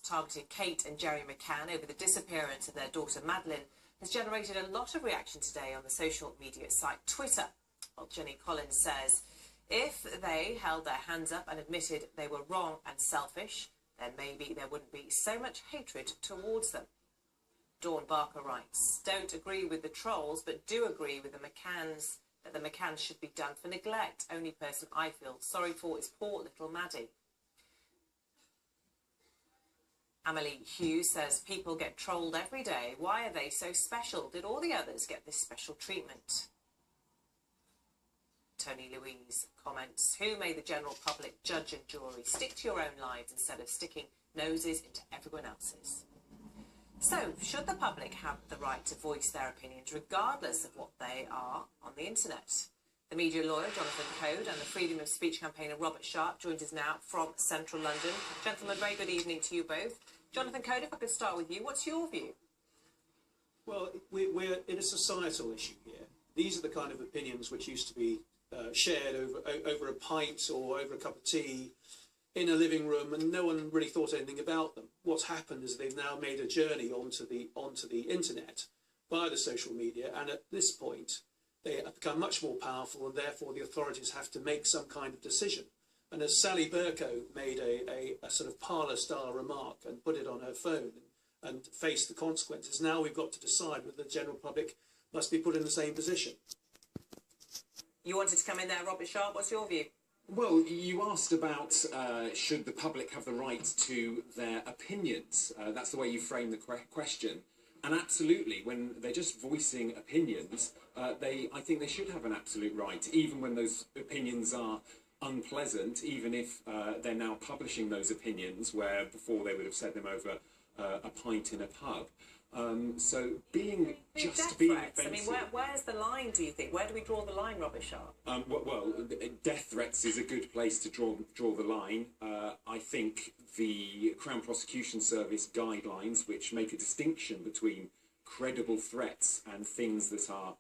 targeted Kate and Jerry McCann over the disappearance of their daughter Madeleine has generated a lot of reaction today on the social media site Twitter. Well, Jenny Collins says if they held their hands up and admitted they were wrong and selfish, then maybe there wouldn't be so much hatred towards them. Dawn Barker writes, don't agree with the trolls, but do agree with the McCanns that the McCanns should be done for neglect. Only person I feel sorry for is poor little Maddie. Amelie Hughes says people get trolled every day. Why are they so special? Did all the others get this special treatment? Tony Louise comments, who made the general public judge and jury? Stick to your own lives instead of sticking noses into everyone else's. So, should the public have the right to voice their opinions regardless of what they are on the internet? The media lawyer Jonathan Code and the freedom of speech campaigner Robert Sharp joins us now from central London. Gentlemen, very good evening to you both. Jonathan Code, if I could start with you, what's your view? Well, we're in a societal issue here. These are the kind of opinions which used to be shared over a pint or over a cup of tea in a living room, and no one really thought anything about them. What's happened is they've now made a journey onto the internet via the social media, and at this point they have become much more powerful, and therefore the authorities have to make some kind of decision. And as Sally Bercow made a sort of parlour-style remark and put it on her phone and faced the consequences, now we've got to decide whether the general public must be put in the same position. You wanted to come in there, Robert Sharp. What's your view? Well, you asked about should the public have the right to their opinions. That's the way you frame the question. And absolutely, when they're just voicing opinions, I think they should have an absolute right, even when those opinions are unpleasant, even if they're now publishing those opinions where before they would have said them over a pint in a pub. So being offensive. I mean, where's the line, do you think? Where do we draw the line, Robert Sharp? Well, death threats is a good place to draw the line. I think the Crown Prosecution Service guidelines, which make a distinction between credible threats and things that are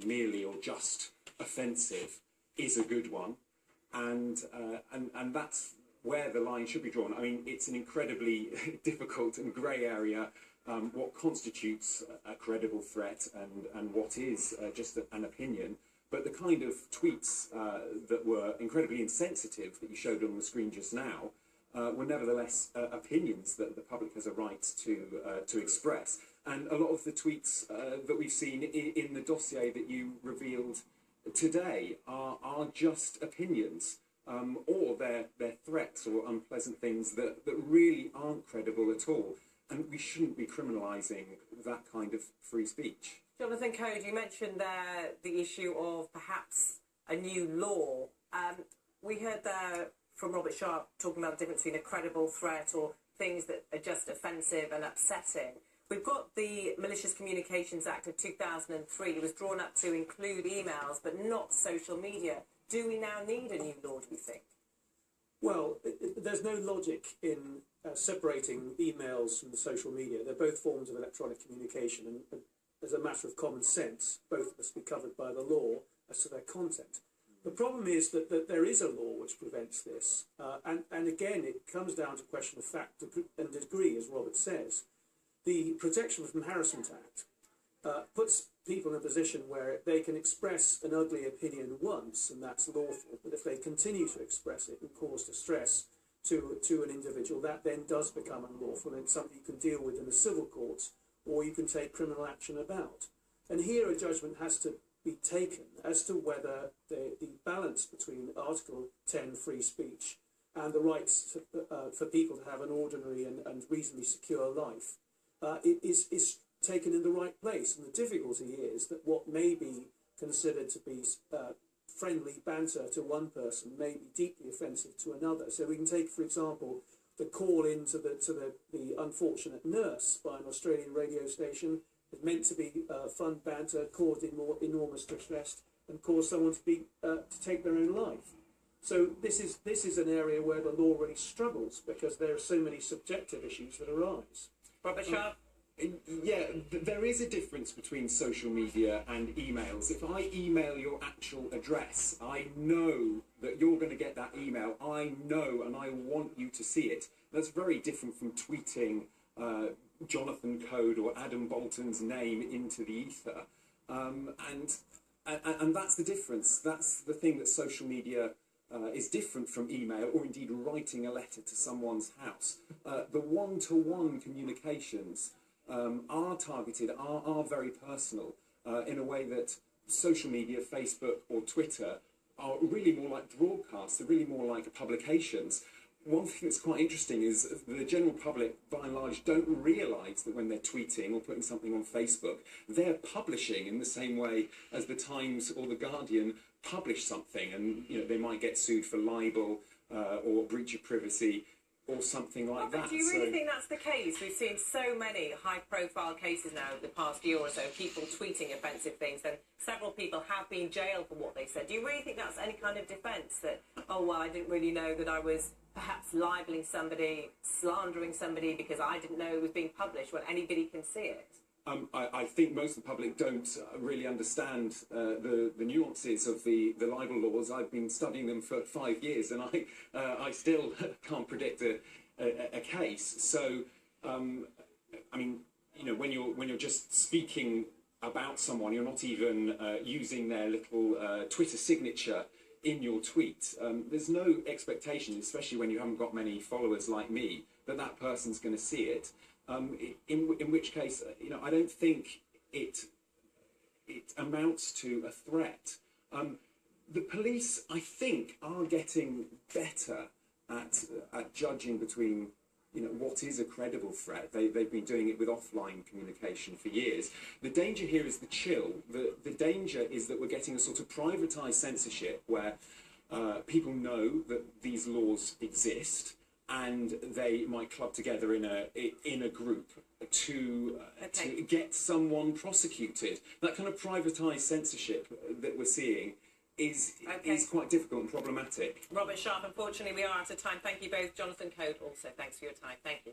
merely or just offensive, is a good one. And that's where the line should be drawn. I mean, it's an incredibly difficult and grey area. What constitutes a credible threat and what is just an opinion. But the kind of tweets that were incredibly insensitive that you showed on the screen just now were nevertheless opinions that the public has a right to express. And a lot of the tweets that we've seen in the dossier that you revealed today are just opinions, or they're threats or unpleasant things that really aren't credible at all. And we shouldn't be criminalising that kind of free speech. Jonathan Code, you mentioned there the issue of perhaps a new law. We heard there from Robert Sharp talking about the difference between a credible threat or things that are just offensive and upsetting. We've got the Malicious Communications Act of 2003. It was drawn up to include emails, but not social media. Do we now need a new law, do you think? Well, there's no logic in separating emails from the social media. They're both forms of electronic communication, and as a matter of common sense, both must be covered by the law as to their content. The problem is that there is a law which prevents this, and again, it comes down to a question of fact and degree, as Robert says. The Protection from Harassment Act puts people in a position where they can express an ugly opinion once, and that's lawful, but if they continue to express it and cause distress to an individual, that then does become unlawful, and it's something you can deal with in the civil courts, or you can take criminal action about. And here a judgment has to be taken as to whether the balance between Article 10 free speech and the rights for people to have an ordinary and reasonably secure life is taken in the right place. And the difficulty is that what may be considered to be friendly banter to one person may be deeply offensive to another. So we can take, for example, the call into the unfortunate nurse by an Australian radio station. It's meant to be fun banter, caused enormous distress, and cause someone to take their own life. So this is an area where the law really struggles because there are so many subjective issues that arise. Robert Sharp? Yeah, there is a difference between social media and emails. If I email your actual address, I know that you're going to get that email. I know and I want you to see it. That's very different from tweeting Jonathan Code or Adam Bolton's name into the ether. And that's the difference. That's the thing that social media is different from email, or indeed writing a letter to someone's house. The one-to-one communications are targeted, are very personal, in a way that social media, Facebook or Twitter, are really more like broadcasts. They're really more like publications. One thing that's quite interesting is the general public, by and large, don't realise that when they're tweeting or putting something on Facebook, they're publishing in the same way as the Times or the Guardian publish something, and they might get sued for libel or breach of privacy or something like that. Do you really think that's the case? We've seen so many high-profile cases now over the past year or so, people tweeting offensive things, then several people have been jailed for what they said. Do you really think that's any kind of defence, that, oh, well, I didn't really know that I was perhaps libeling somebody, slandering somebody because I didn't know it was being published, when anybody can see it? I think most of the public don't really understand the nuances of the libel laws. I've been studying them for 5 years, and I still can't predict a case. So, I mean, when you're just speaking about someone, you're not even using their little Twitter signature in your tweet. There's no expectation, especially when you haven't got many followers like me, that person's going to see it. In which case, I don't think it amounts to a threat. The police, I think, are getting better at judging between what is a credible threat. They've been doing it with offline communication for years. The danger here is the chill. The danger is that we're getting a sort of privatised censorship where people know that these laws exist, and they might club together in a group to get someone prosecuted. That kind of privatised censorship that we're seeing is quite difficult and problematic. Robert Sharp, unfortunately we are out of time. Thank you both. Jonathan Code, also thanks for your time. Thank you.